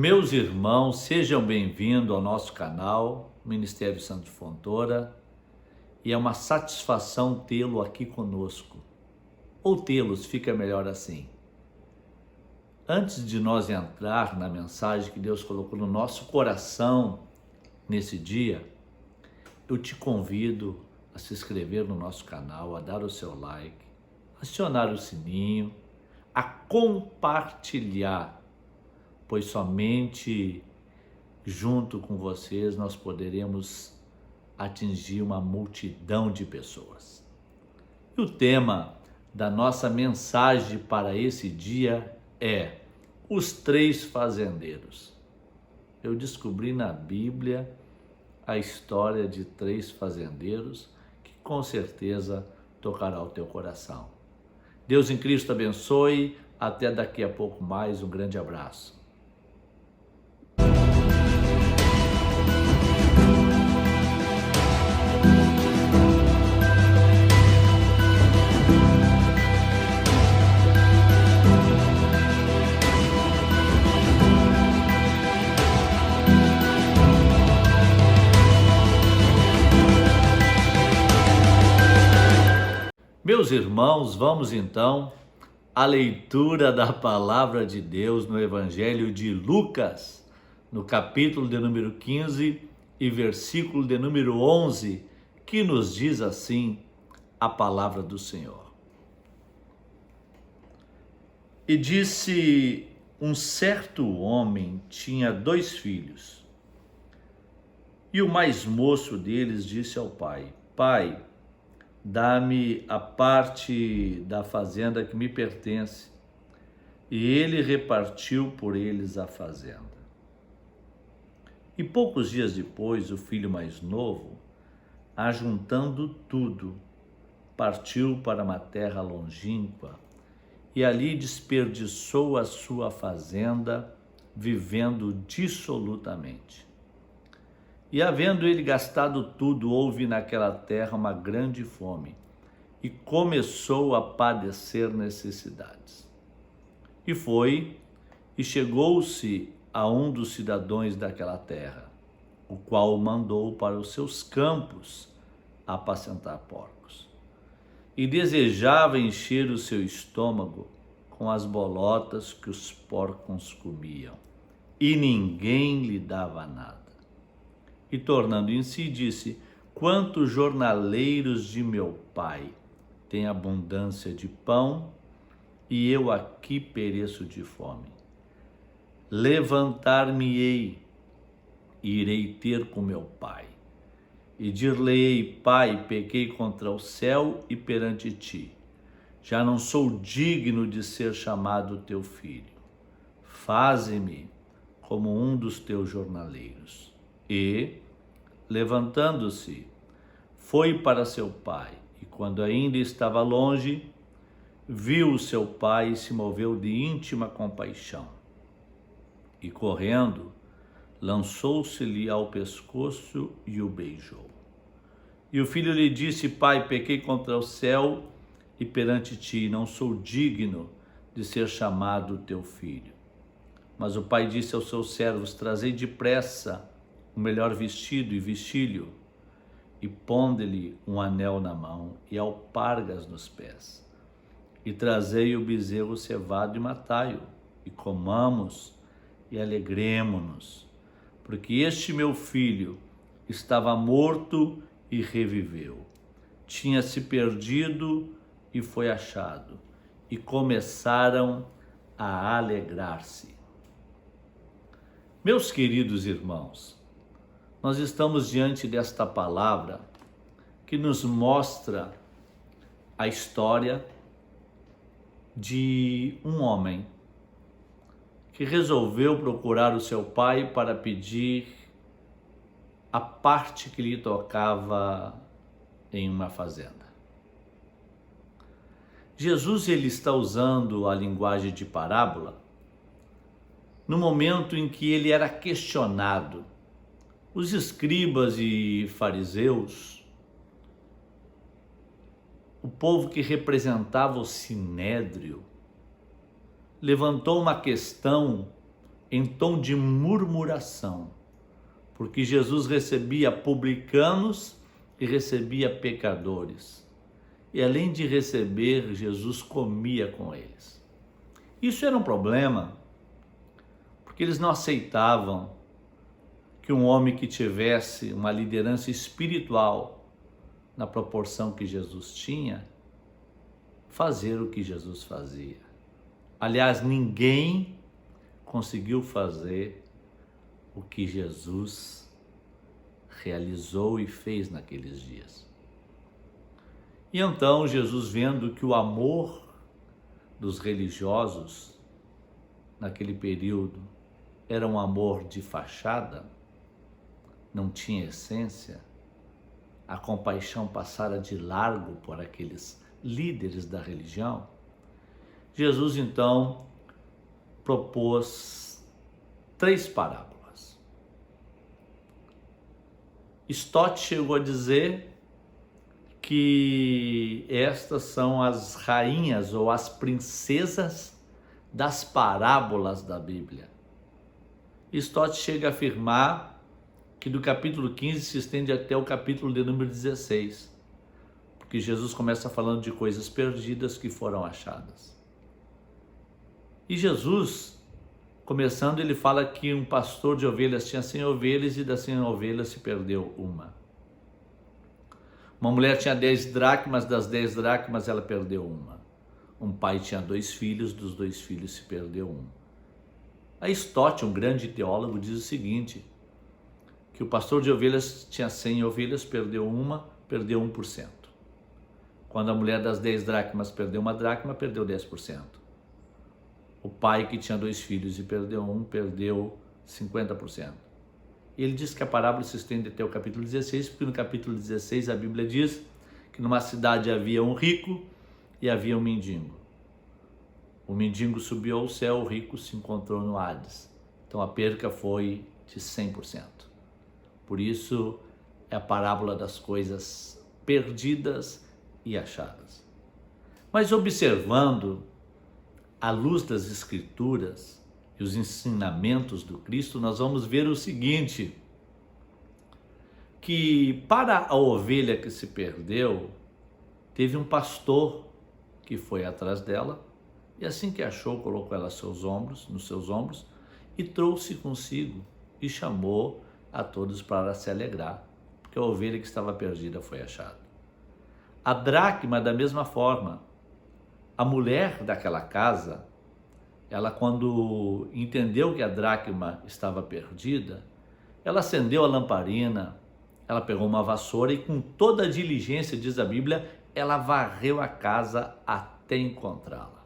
Meus irmãos, sejam bem-vindos ao nosso canal, Ministério Santo Fontoura, e é uma satisfação tê-lo aqui conosco, ou tê-los, fica melhor assim. Antes de nós entrar na mensagem que Deus colocou no nosso coração nesse dia, eu te convido a se inscrever no nosso canal, a dar o seu like, acionar o sininho, a compartilhar, pois somente junto com vocês nós poderemos atingir uma multidão de pessoas. E o tema da nossa mensagem para esse dia é os três fazendeiros. Eu descobri na Bíblia a história de três fazendeiros que com certeza tocará o teu coração. Deus em Cristo abençoe, até daqui a pouco mais, um grande abraço. Meus irmãos, vamos então à leitura da palavra de Deus no Evangelho de Lucas, no capítulo de número 15 e versículo de número 11, que nos diz assim a palavra do Senhor. E disse: um certo homem tinha 2 filhos, e o mais moço deles disse ao pai: Pai, dá-me a parte da fazenda que me pertence. E ele repartiu por eles a fazenda. E poucos dias depois, o filho mais novo, ajuntando tudo, partiu para uma terra longínqua e ali desperdiçou a sua fazenda, vivendo dissolutamente. E havendo ele gastado tudo, houve naquela terra uma grande fome, e começou a padecer necessidades. E foi, e chegou-se a um dos cidadãos daquela terra, o qual o mandou para os seus campos apacentar porcos. E desejava encher o seu estômago com as bolotas que os porcos comiam, e ninguém lhe dava nada. E tornando em si, disse: quantos jornaleiros de meu pai têm abundância de pão, e eu aqui pereço de fome. Levantar-me-ei, e irei ter com meu pai, e dir-lhe-ei: Pai, pequei contra o céu e perante ti. Já não sou digno de ser chamado teu filho. Faze-me como um dos teus jornaleiros. E, levantando-se, foi para seu pai, e quando ainda estava longe, viu seu pai e se moveu de íntima compaixão. E correndo, lançou-se-lhe ao pescoço e o beijou. E o filho lhe disse: Pai, pequei contra o céu e perante ti, não sou digno de ser chamado teu filho. Mas o pai disse aos seus servos: trazei depressa o melhor vestido e vestilho, e ponde-lhe um anel na mão e alpargas nos pés. E trazei o bezerro cevado e matai-o, e comamos e alegremo-nos, porque este meu filho estava morto e reviveu, tinha se perdido e foi achado, e começaram a alegrar-se. Meus queridos irmãos, nós estamos diante desta palavra que nos mostra a história de um homem que resolveu procurar o seu pai para pedir a parte que lhe tocava em uma fazenda. Jesus, ele está usando a linguagem de parábola no momento em que ele era questionado. Os escribas e fariseus, o povo que representava o sinédrio, levantou uma questão em tom de murmuração, porque Jesus recebia publicanos e recebia pecadores. E além de receber, Jesus comia com eles. Isso era um problema, porque eles não aceitavam que um homem que tivesse uma liderança espiritual na proporção que Jesus tinha, fazer o que Jesus fazia. Aliás, ninguém conseguiu fazer o que Jesus realizou e fez naqueles dias. E então Jesus, vendo que o amor dos religiosos naquele período era um amor de fachada, não tinha essência, a compaixão passara de largo por aqueles líderes da religião, Jesus então propôs 3 parábolas. Stott chegou a dizer que estas são as rainhas ou as princesas das parábolas da Bíblia. Stott chega a afirmar que do capítulo 15 se estende até o capítulo de número 16, porque Jesus começa falando de coisas perdidas que foram achadas. E Jesus, começando, ele fala que um pastor de ovelhas tinha 100 ovelhas e das 100 ovelhas se perdeu uma. Uma mulher tinha 10 dracmas, das 10 dracmas ela perdeu uma. Um pai tinha 2 filhos, dos 2 filhos se perdeu um. A Stott, um grande teólogo, diz o seguinte, que o pastor de ovelhas tinha 100 ovelhas, perdeu uma, perdeu 1%. Quando a mulher das 10 dracmas perdeu uma dracma, perdeu 10%. O pai que tinha 2 filhos e perdeu um, perdeu 50%. E ele diz que a parábola se estende até o capítulo 16, porque no capítulo 16 a Bíblia diz que numa cidade havia um rico e havia um mendigo. O mendigo subiu ao céu, o rico se encontrou no Hades. Então a perca foi de 100%. Por isso é a parábola das coisas perdidas e achadas. Mas observando à luz das Escrituras e os ensinamentos do Cristo, nós vamos ver o seguinte, que para a ovelha que se perdeu, teve um pastor que foi atrás dela, e assim que achou, colocou ela nos seus ombros, e trouxe consigo, e chamou a todos para se alegrar, porque a ovelha que estava perdida foi achada. A dracma, da mesma forma, a mulher daquela casa, ela quando entendeu que a dracma estava perdida, ela acendeu a lamparina, ela pegou uma vassoura e com toda a diligência, diz a Bíblia, ela varreu a casa até encontrá-la.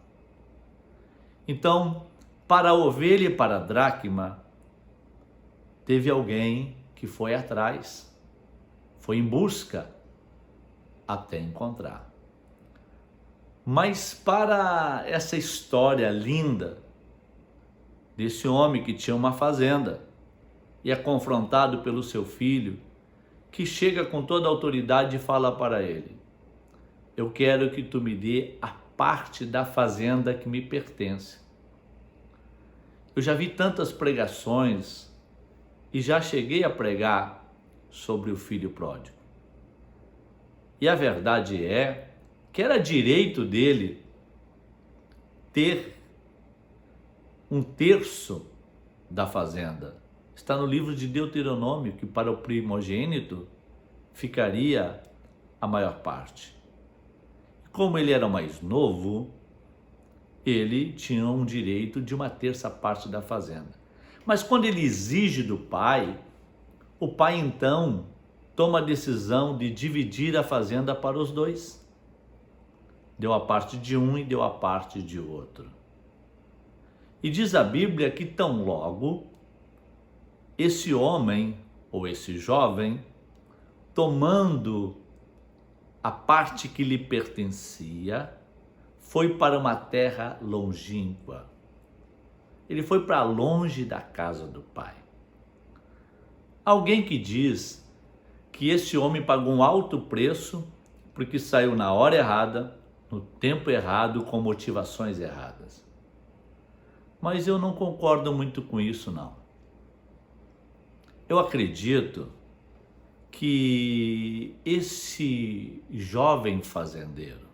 Então, para a ovelha e para a dracma, teve alguém que foi atrás, foi em busca até encontrar. Mas para essa história linda desse homem que tinha uma fazenda e é confrontado pelo seu filho, que chega com toda a autoridade e fala para ele: eu quero que tu me dê a parte da fazenda que me pertence. Eu já vi tantas pregações e já cheguei a pregar sobre o filho pródigo. E a verdade é que era direito dele ter 1/3 da fazenda. Está no livro de Deuteronômio que para o primogênito ficaria a maior parte. Como ele era mais novo, ele tinha um direito de 1/3 parte da fazenda. Mas quando ele exige do pai, o pai então toma a decisão de dividir a fazenda para os dois. Deu a parte de um e deu a parte de outro. E diz a Bíblia que tão logo esse homem ou esse jovem, tomando a parte que lhe pertencia, foi para uma terra longínqua. Ele foi para longe da casa do pai. Alguém que diz que esse homem pagou um alto preço porque saiu na hora errada, no tempo errado, com motivações erradas. mas eu não concordo muito com isso, não. Eu acredito que esse jovem fazendeiro,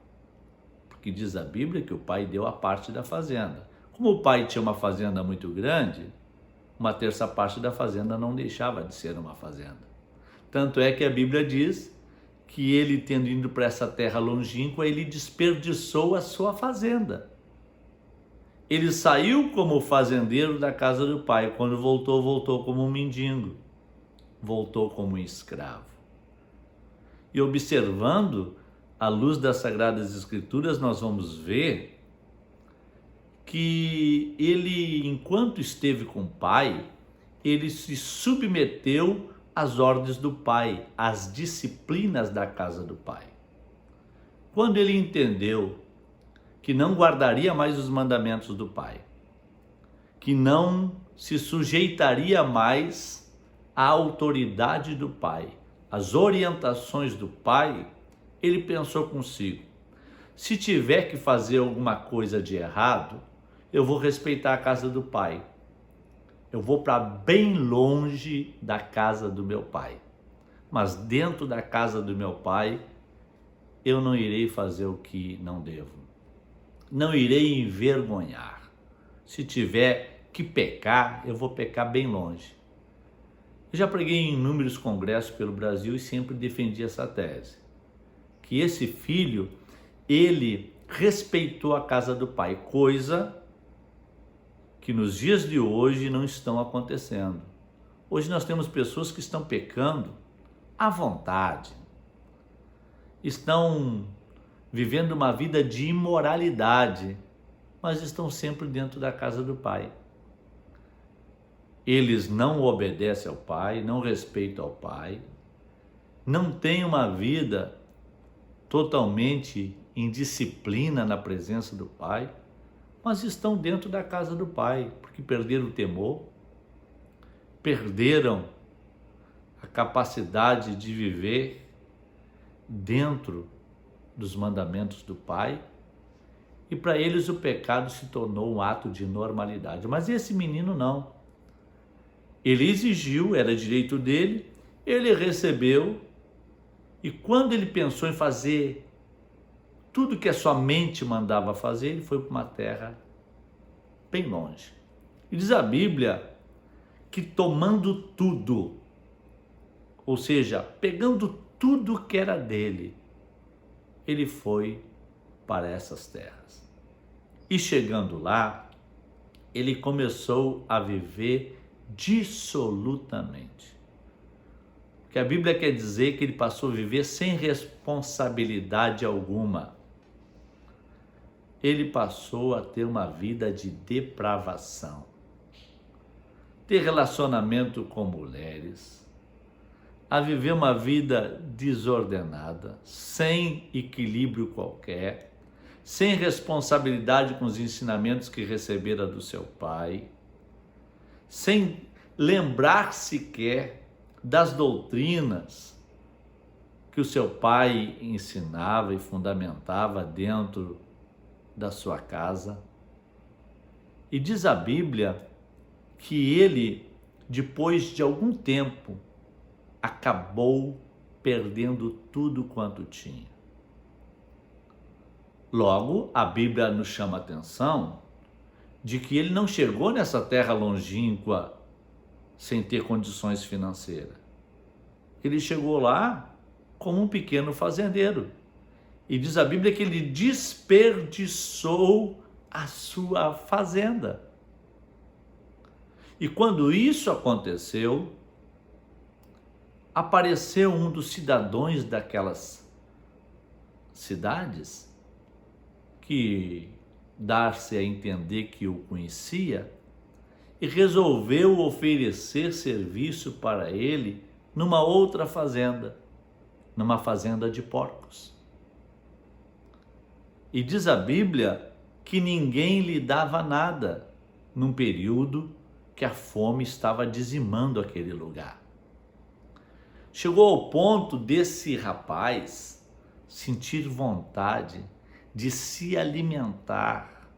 porque diz a Bíblia que o pai deu a parte da fazenda. Como o pai tinha uma fazenda muito grande, uma terça parte da fazenda não deixava de ser uma fazenda. Tanto é que a Bíblia diz que ele, tendo ido para essa terra longínqua, ele desperdiçou a sua fazenda. Ele saiu como fazendeiro da casa do pai. Quando voltou, voltou como um mendigo. Voltou como um escravo. E observando à luz das Sagradas Escrituras, nós vamos ver que ele, enquanto esteve com o pai, ele se submeteu às ordens do pai, às disciplinas da casa do pai. Quando ele entendeu que não guardaria mais os mandamentos do pai, que não se sujeitaria mais à autoridade do pai, às orientações do pai, ele pensou consigo: se tiver que fazer alguma coisa de errado, eu vou respeitar a casa do pai. Eu vou para bem longe da casa do meu pai. Mas dentro da casa do meu pai, eu não irei fazer o que não devo. Não irei envergonhar. Se tiver que pecar, eu vou pecar bem longe. Eu já preguei em inúmeros congressos pelo Brasil e sempre defendi essa tese. Que esse filho, ele respeitou a casa do pai, coisa que nos dias de hoje não estão acontecendo. Hoje nós temos pessoas que estão pecando à vontade, estão vivendo uma vida de imoralidade, mas estão sempre dentro da casa do pai. Eles não obedecem ao pai, não respeitam ao pai, não têm uma vida totalmente em disciplina na presença do pai, mas estão dentro da casa do pai, porque perderam o temor, perderam a capacidade de viver dentro dos mandamentos do pai, e para eles o pecado se tornou um ato de normalidade. Mas esse menino não. Ele exigiu, era direito dele, ele recebeu, e quando ele pensou em fazer tudo que a sua mente mandava fazer, ele foi para uma terra bem longe. E diz a Bíblia que tomando tudo, ou seja, pegando tudo que era dele, ele foi para essas terras. E chegando lá, ele começou a viver dissolutamente. Que a Bíblia quer dizer que ele passou a viver sem responsabilidade alguma. Ele passou a ter uma vida de depravação, ter relacionamento com mulheres, a viver uma vida desordenada, sem equilíbrio qualquer, sem responsabilidade com os ensinamentos que recebera do seu pai, sem lembrar sequer das doutrinas que o seu pai ensinava e fundamentava dentro da sua casa. E diz a Bíblia que ele, depois de algum tempo, acabou perdendo tudo quanto tinha. Logo, a Bíblia nos chama a atenção de que ele não chegou nessa terra longínqua sem ter condições financeiras. Ele chegou lá como um pequeno fazendeiro. E diz a Bíblia que ele desperdiçou a sua fazenda. E quando isso aconteceu, apareceu um dos cidadãos daquelas cidades, que dar-se a entender que o conhecia, e resolveu oferecer serviço para ele numa outra fazenda, numa fazenda de porcos. E diz a Bíblia que ninguém lhe dava nada num período que a fome estava dizimando aquele lugar. Chegou ao ponto desse rapaz sentir vontade de se alimentar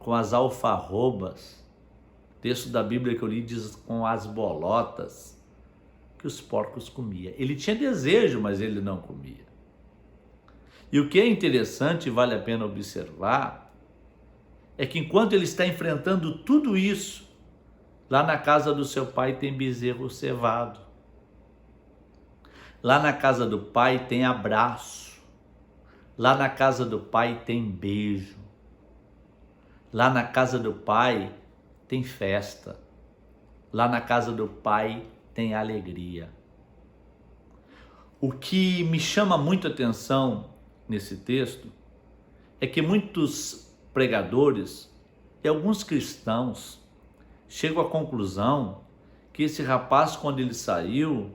com as alfarrobas. O texto da Bíblia que eu li diz com as bolotas que os porcos comiam. Ele tinha desejo, mas ele não comia. E o que é interessante e vale a pena observar é que enquanto ele está enfrentando tudo isso, lá na casa do seu pai tem bezerro cevado. Lá na casa do pai tem abraço. Lá na casa do pai tem beijo. Lá na casa do pai tem festa. Lá na casa do pai tem alegria. O que me chama muito a atenção nesse texto é que muitos pregadores e alguns cristãos chegam à conclusão que esse rapaz, quando ele saiu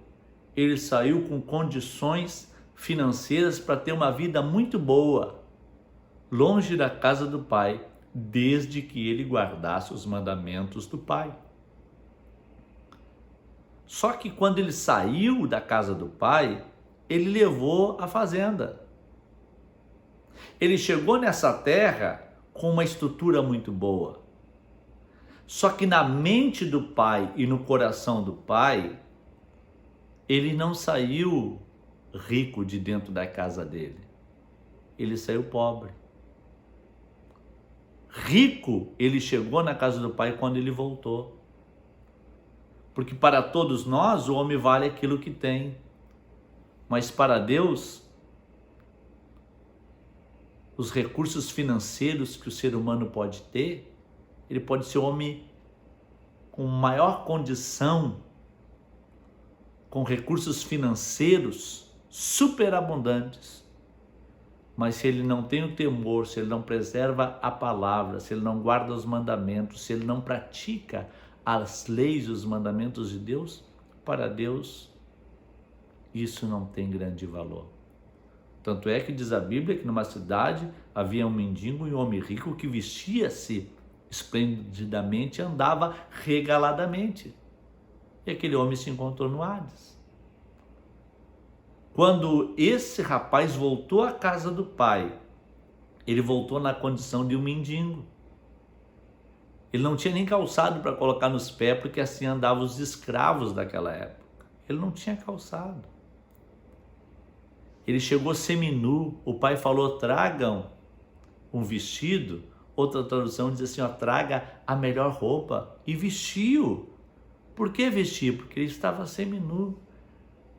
com condições financeiras para ter uma vida muito boa, longe da casa do pai, desde que ele guardasse os mandamentos do pai. Só que quando ele saiu da casa do pai, ele levou a fazenda. Ele chegou nessa terra com uma estrutura muito boa. Só que na mente do pai e no coração do pai, ele não saiu rico de dentro da casa dele. Ele saiu pobre. Rico, ele chegou na casa do pai quando ele voltou. Porque para todos nós, o homem vale aquilo que tem. Mas para Deus, os recursos financeiros que o ser humano pode ter, ele pode ser homem com maior condição, com recursos financeiros superabundantes. Mas se ele não tem o temor, se ele não preserva a palavra, se ele não guarda os mandamentos, se ele não pratica as leis e os mandamentos de Deus, para Deus isso não tem grande valor. Tanto é que diz a Bíblia que numa cidade havia um mendigo e um homem rico que vestia-se esplendidamente e andava regaladamente. E aquele homem se encontrou no Hades. Quando esse rapaz voltou à casa do pai, ele voltou na condição de um mendigo. Ele não tinha nem calçado para colocar nos pés, porque assim andavam os escravos daquela época. Ele não tinha calçado. Ele chegou seminu. O pai falou: tragam um vestido. Outra tradução diz assim: ó, traga a melhor roupa. E vestiu. Por que vestir? Porque ele estava seminu.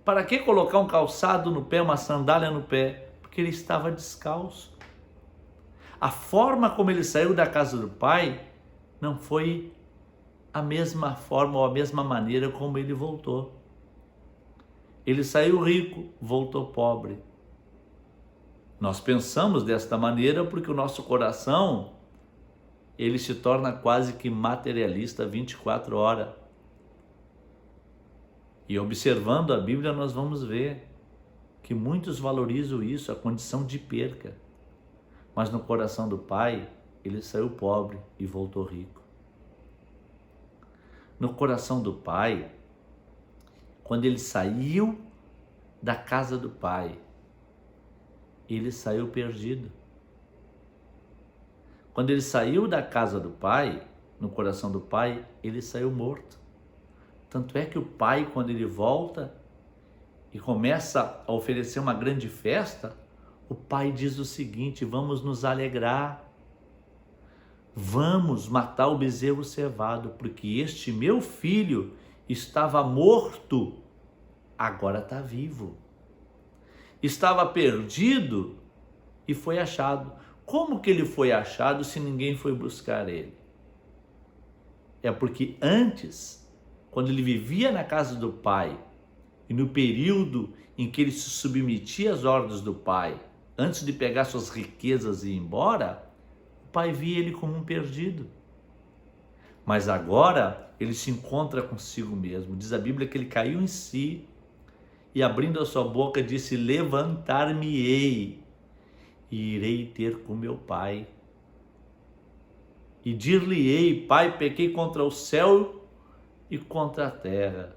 Para que colocar um calçado no pé, uma sandália no pé? Porque ele estava descalço. A forma como ele saiu da casa do pai não foi a mesma forma ou a mesma maneira como ele voltou. Ele saiu rico, voltou pobre. Nós pensamos desta maneira porque o nosso coração, ele se torna quase que materialista 24 horas. E observando a Bíblia, nós vamos ver que muitos valorizam isso, a condição de perca. Mas no coração do pai, ele saiu pobre e voltou rico. No coração do pai, quando ele saiu da casa do pai, ele saiu perdido. Quando ele saiu da casa do pai, no coração do pai, ele saiu morto. Tanto é que o pai, quando ele volta e começa a oferecer uma grande festa, o pai diz o seguinte: vamos nos alegrar, vamos matar o bezerro cevado, porque este meu filho estava morto, agora está vivo. Estava perdido e foi achado. Como que ele foi achado se ninguém foi buscar ele? É porque antes, quando ele vivia na casa do pai, e no período em que ele se submetia às ordens do pai, antes de pegar suas riquezas e ir embora, o pai via ele como um perdido. Mas agora ele se encontra consigo mesmo. Diz a Bíblia que ele caiu em si e, abrindo a sua boca, disse: levantar-me-ei e irei ter com meu pai. E dir-lhe-ei: pai, pequei contra o céu e contra a terra,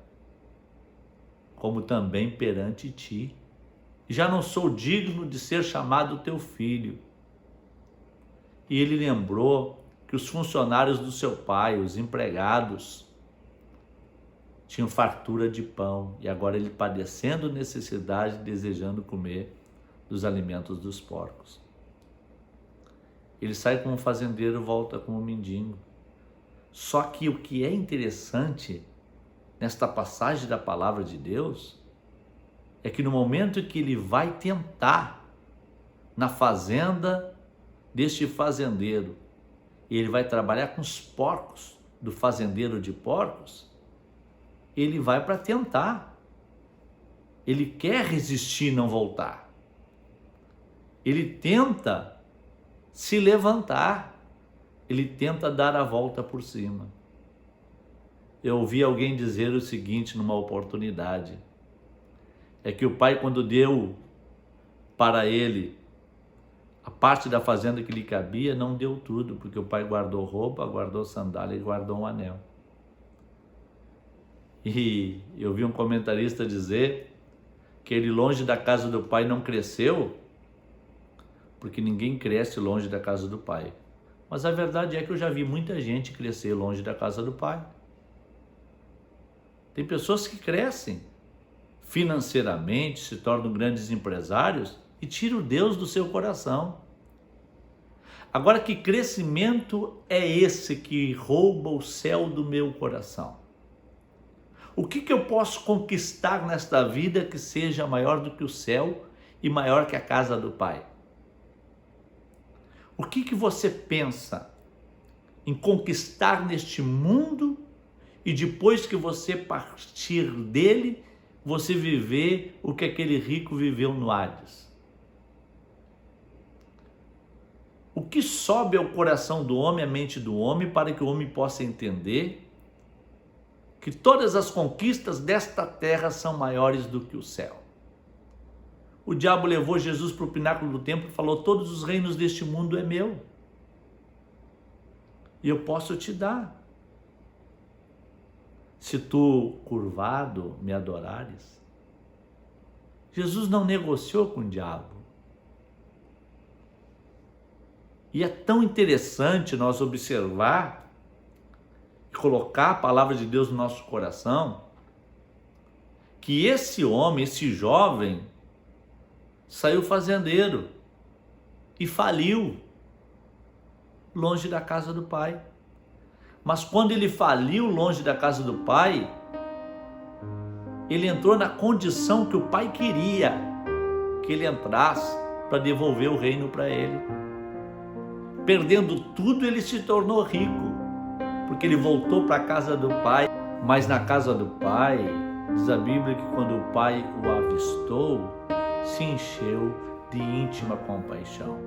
como também perante ti. Já não sou digno de ser chamado teu filho. E ele lembrou que que os funcionários do seu pai, os empregados, tinham fartura de pão, e agora ele padecendo necessidade, desejando comer dos alimentos dos porcos. Ele sai como fazendeiro, volta como mendigo. Só que o que é interessante nesta passagem da palavra de Deus é que no momento que ele vai tentar na fazenda deste fazendeiro, e ele vai trabalhar com os porcos do fazendeiro de porcos, ele vai para tentar. Ele quer resistir e não voltar. Ele tenta se levantar. Ele tenta dar a volta por cima. Eu ouvi alguém dizer o seguinte numa oportunidade: é que o pai, quando deu para ele a parte da fazenda que lhe cabia, não deu tudo, porque o pai guardou roupa, guardou sandália e guardou um anel. E eu vi um comentarista dizer que ele, longe da casa do pai, não cresceu, porque ninguém cresce longe da casa do pai. Mas a verdade é que eu já vi muita gente crescer longe da casa do pai. Tem pessoas que crescem financeiramente, se tornam grandes empresários e tiram Deus do seu coração. Agora, que crescimento é esse que rouba o céu do meu coração? O que eu posso conquistar nesta vida que seja maior do que o céu e maior que a casa do Pai? O que você pensa em conquistar neste mundo e depois que você partir dele, você viver o que aquele rico viveu no Hades? O que sobe ao coração do homem, à mente do homem, para que o homem possa entender que todas as conquistas desta terra são maiores do que o céu? O diabo levou Jesus para o pináculo do templo e falou: todos os reinos deste mundo é meu, e eu posso te dar, se tu, curvado, me adorares. Jesus não negociou com o diabo. E é tão interessante nós observar e colocar a palavra de Deus no nosso coração, que esse homem, esse jovem, saiu fazendeiro e faliu longe da casa do pai. Mas quando ele faliu longe da casa do pai, ele entrou na condição que o pai queria que ele entrasse para devolver o reino para ele. Perdendo tudo, ele se tornou rico, porque ele voltou para a casa do pai. Mas na casa do pai, diz a Bíblia que quando o pai o avistou, se encheu de íntima compaixão.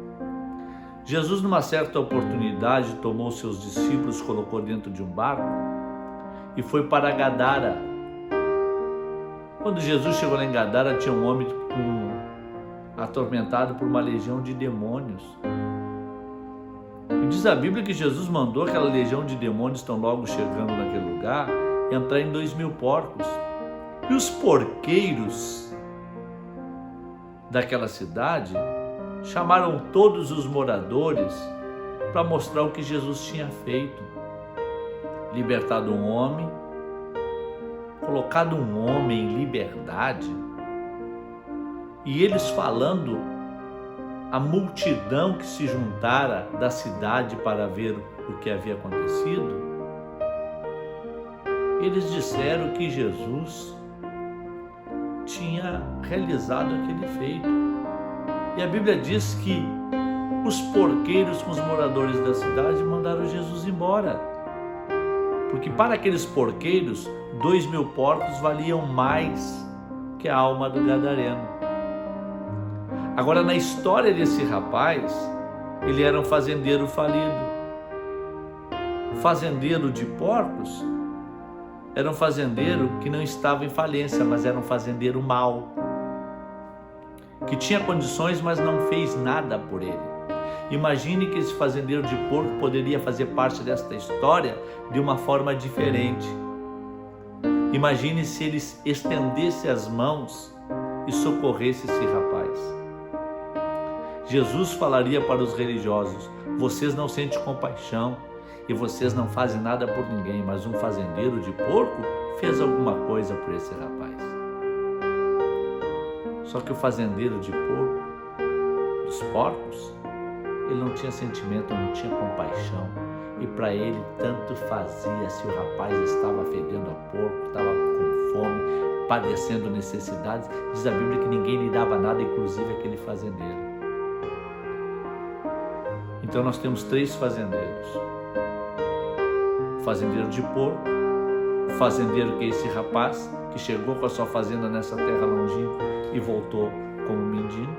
Jesus, numa certa oportunidade, tomou seus discípulos, colocou dentro de um barco e foi para Gadara. Quando Jesus chegou lá em Gadara, tinha um homem atormentado por uma legião de demônios. E diz a Bíblia que Jesus mandou aquela legião de demônios, estão logo chegando naquele lugar, entrar em 2.000 porcos. E os porqueiros daquela cidade chamaram todos os moradores para mostrar o que Jesus tinha feito: libertado um homem, colocado um homem em liberdade. E eles falando, a multidão que se juntara da cidade para ver o que havia acontecido, eles disseram que Jesus tinha realizado aquele feito. E a Bíblia diz que os porqueiros com os moradores da cidade mandaram Jesus embora, porque para aqueles porqueiros 2.000 porcos valiam mais que a alma do gadareno. Agora, na história desse rapaz, ele era um fazendeiro falido. Fazendeiro de porcos era um fazendeiro que não estava em falência, mas era um fazendeiro mau, que tinha condições, mas não fez nada por ele. Imagine que esse fazendeiro de porco poderia fazer parte desta história de uma forma diferente. Imagine se ele estendesse as mãos e socorresse esse rapaz. Jesus falaria para os religiosos: vocês não sentem compaixão, e vocês não fazem nada por ninguém, mas um fazendeiro de porco fez alguma coisa por esse rapaz. Só que o fazendeiro de porco, dos porcos, ele não tinha sentimento, não tinha compaixão, e para ele tanto fazia se o rapaz estava fedendo a porco, estava com fome, padecendo necessidades. Diz a Bíblia que ninguém lhe dava nada, inclusive aquele fazendeiro. Então nós temos 3 fazendeiros: o fazendeiro de porco, o fazendeiro que é esse rapaz que chegou com a sua fazenda nessa terra longínqua e voltou como mendigo,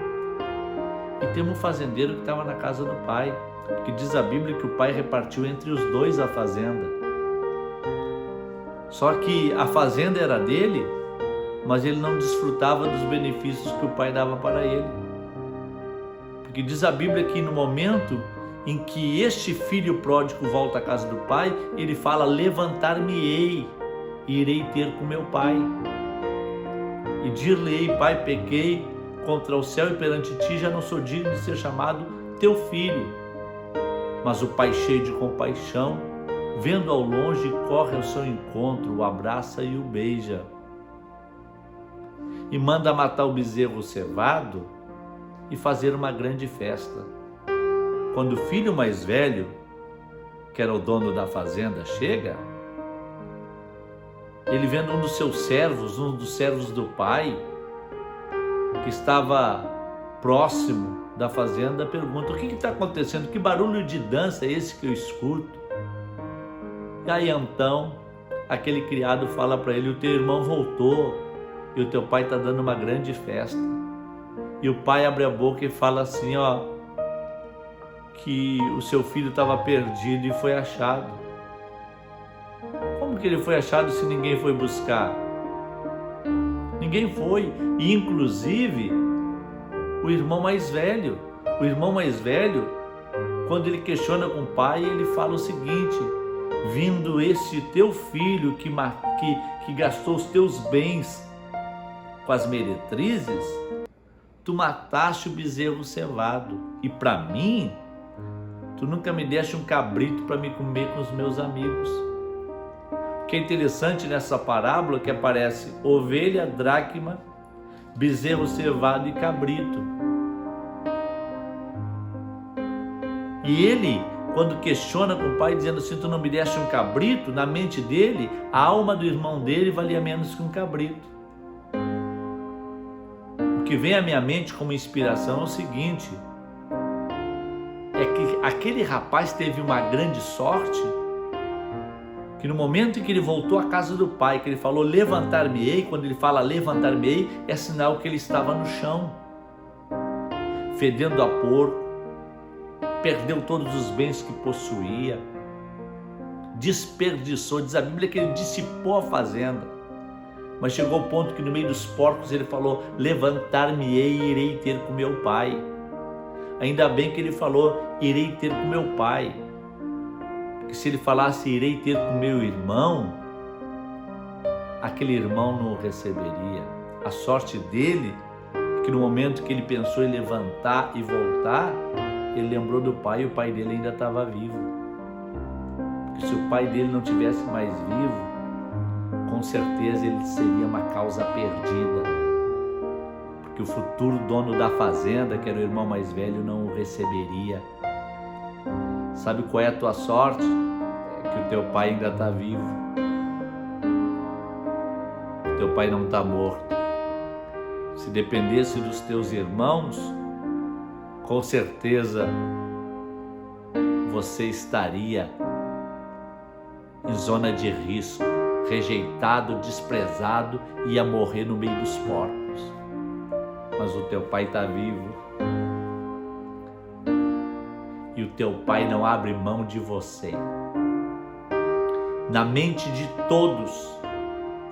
e temos o fazendeiro que estava na casa do pai, porque diz a Bíblia que o pai repartiu entre os 2 a fazenda. Só que a fazenda era dele, mas ele não desfrutava dos benefícios que o pai dava para ele. Porque diz a Bíblia que no momento em que este filho pródigo volta à casa do pai, ele fala: levantar-me-ei e irei ter com meu pai. E dir-lhe-ei: pai, pequei contra o céu e perante ti, já não sou digno de ser chamado teu filho. Mas o pai, cheio de compaixão, vendo ao longe, corre ao seu encontro, o abraça e o beija. E manda matar o bezerro cevado e fazer uma grande festa. Quando o filho mais velho, que era o dono da fazenda, chega, ele vendo um dos seus servos, um dos servos do pai, que estava próximo da fazenda, pergunta: o que está acontecendo? Que barulho de dança é esse que eu escuto? E aí então, aquele criado fala para ele: o teu irmão voltou e o teu pai está dando uma grande festa. E o pai abre a boca e fala assim, que o seu filho estava perdido e foi achado. Como que ele foi achado se ninguém foi buscar? Ninguém foi, e inclusive o irmão mais velho, quando ele questiona com o pai, ele fala o seguinte: vindo este teu filho que gastou os teus bens com as meretrizes, tu mataste o bezerro cevado, e para mim, tu nunca me deste um cabrito para me comer com os meus amigos. O que é interessante nessa parábola, que aparece ovelha, dracma, bezerro cevado e cabrito. E ele, quando questiona com o pai, dizendo assim: tu não me deste um cabrito, na mente dele, a alma do irmão dele valia menos que um cabrito. O que vem à minha mente como inspiração é o seguinte: é que aquele rapaz teve uma grande sorte, que no momento em que ele voltou à casa do pai, que ele falou levantar-me-ei, quando ele fala levantar-me-ei, é sinal que ele estava no chão, fedendo a porco, perdeu todos os bens que possuía, desperdiçou. Diz a Bíblia que ele dissipou a fazenda, mas chegou ao ponto que no meio dos porcos ele falou: levantar-me-ei e irei ter com meu pai. Ainda bem que ele falou: irei ter com meu pai, porque se ele falasse irei ter com meu irmão, aquele irmão não o receberia. A sorte dele é que no momento que ele pensou em levantar e voltar, ele lembrou do pai, e o pai dele ainda estava vivo. Porque se o pai dele não tivesse mais vivo, com certeza ele seria uma causa perdida, que o futuro dono da fazenda, que era o irmão mais velho, não o receberia. Sabe qual é a tua sorte? É que o teu pai ainda está vivo. O teu pai não está morto. Se dependesse dos teus irmãos, com certeza você estaria em zona de risco, rejeitado, desprezado, e ia morrer no meio dos porcos. Mas o teu pai está vivo, e o teu pai não abre mão de você. Na mente de todos,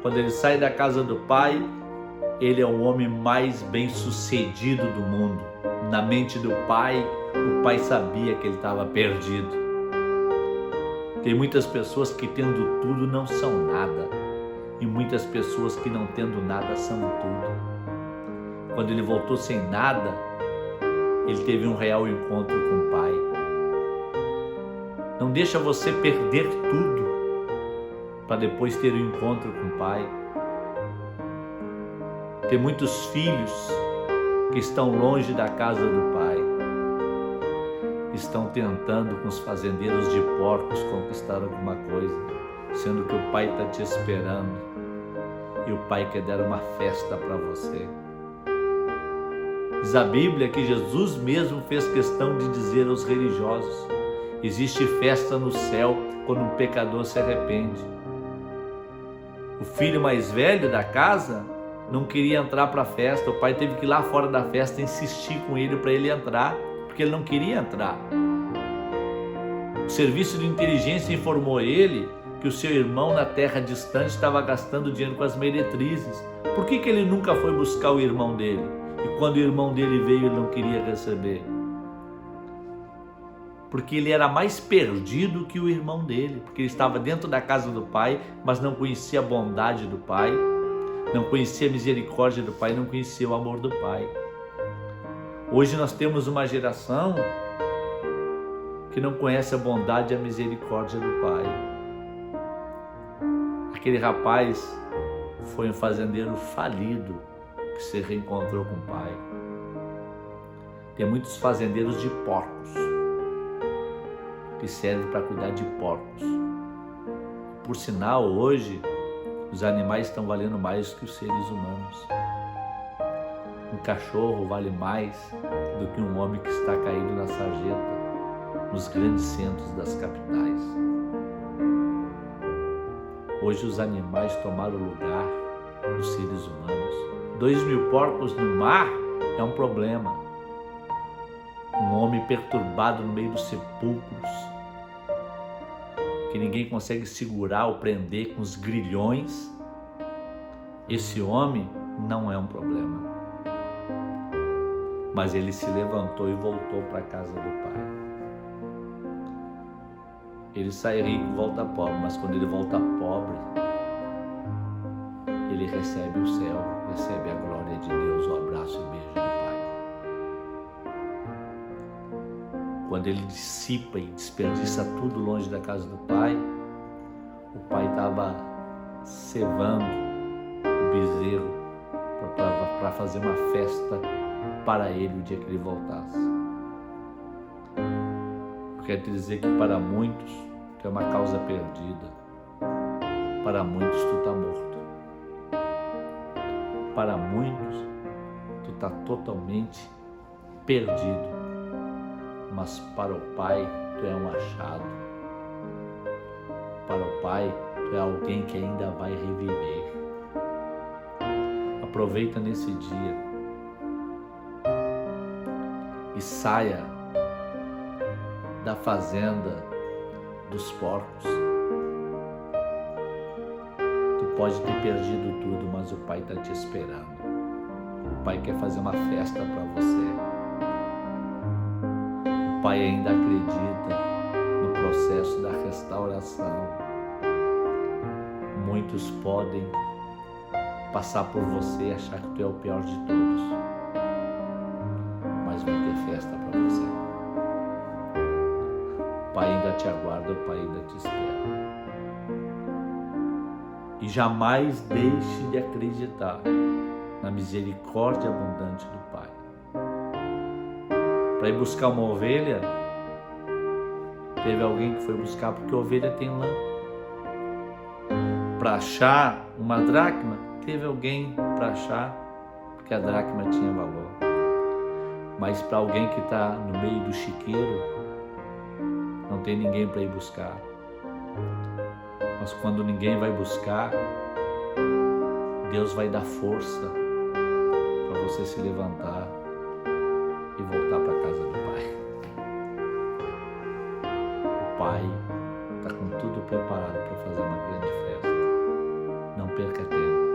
quando ele sai da casa do pai, ele é o homem mais bem sucedido do mundo. Na mente do pai, o pai sabia que ele estava perdido. Tem muitas pessoas que tendo tudo não são nada, e muitas pessoas que não tendo nada são tudo. Quando ele voltou sem nada, ele teve um real encontro com o pai. Não deixa você perder tudo para depois ter um encontro com o Pai. Tem muitos filhos que estão longe da casa do Pai. Estão tentando com os fazendeiros de porcos conquistar alguma coisa, sendo que o Pai está te esperando e o Pai quer dar uma festa para você. Diz a Bíblia que Jesus mesmo fez questão de dizer aos religiosos: existe festa no céu quando um pecador se arrepende. O filho mais velho da casa não queria entrar para a festa, o pai teve que ir lá fora da festa insistir com ele para ele entrar, porque ele não queria entrar. O serviço de inteligência informou ele que o seu irmão na terra distante estava gastando dinheiro com as meretrizes. Por que ele nunca foi buscar o irmão dele? E quando o irmão dele veio, ele não queria receber. Porque ele era mais perdido que o irmão dele, porque ele estava dentro da casa do pai, mas não conhecia a bondade do pai, não conhecia a misericórdia do pai, não conhecia o amor do pai. Hoje nós temos uma geração que não conhece a bondade e a misericórdia do pai. Aquele rapaz foi um fazendeiro falido que se reencontrou com o pai. Tem muitos fazendeiros de porcos que servem para cuidar de porcos. Por sinal, hoje os animais estão valendo mais que os seres humanos. Um cachorro vale mais do que um homem que está caído na sarjeta nos grandes centros das capitais. Hoje os animais tomaram o lugar dos seres humanos. 2.000 porcos no mar é um problema. Um homem perturbado no meio dos sepulcros, que ninguém consegue segurar ou prender com os grilhões, esse homem não é um problema. Mas ele se levantou e voltou para a casa do pai. Ele sai rico e volta pobre, mas quando ele volta pobre, ele recebe o céu, recebe a glória de Deus, o abraço e beijo do Pai. Quando ele dissipa e desperdiça tudo longe da casa do Pai, o Pai estava cevando o bezerro para fazer uma festa para ele o dia que ele voltasse. Quer dizer que para muitos tu é uma causa perdida, para muitos tu está morto, para muitos tu está totalmente perdido, mas para o Pai tu é um achado, para o Pai tu é alguém que ainda vai reviver. Aproveita nesse dia e saia da fazenda dos porcos. Tu pode ter perdido tudo, mas o Pai está te esperando. O Pai quer fazer uma festa para você. O Pai ainda acredita no processo da restauração. Muitos podem passar por você e achar que tu é o pior de todos, mas vai ter festa para você. O Pai ainda te aguarda, o Pai ainda te espera. E jamais deixe de acreditar na misericórdia abundante do Pai. Para ir buscar uma ovelha, teve alguém que foi buscar porque a ovelha tem lã. Para achar uma dracma, teve alguém para achar porque a dracma tinha valor. Mas para alguém que está no meio do chiqueiro, não tem ninguém para ir buscar. Mas quando ninguém vai buscar, Deus vai dar força para você se levantar e voltar para a casa do Pai. O Pai está com tudo preparado para fazer uma grande festa. Não perca tempo.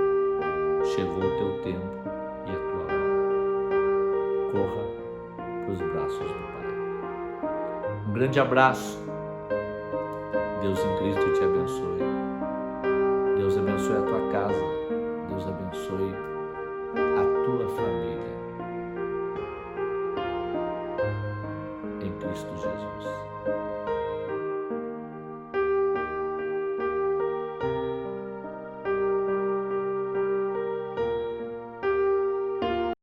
Chegou o teu tempo e a tua hora. Corra para os braços do Pai. Um grande abraço. Deus em Cristo te abençoe. Deus abençoe a tua casa.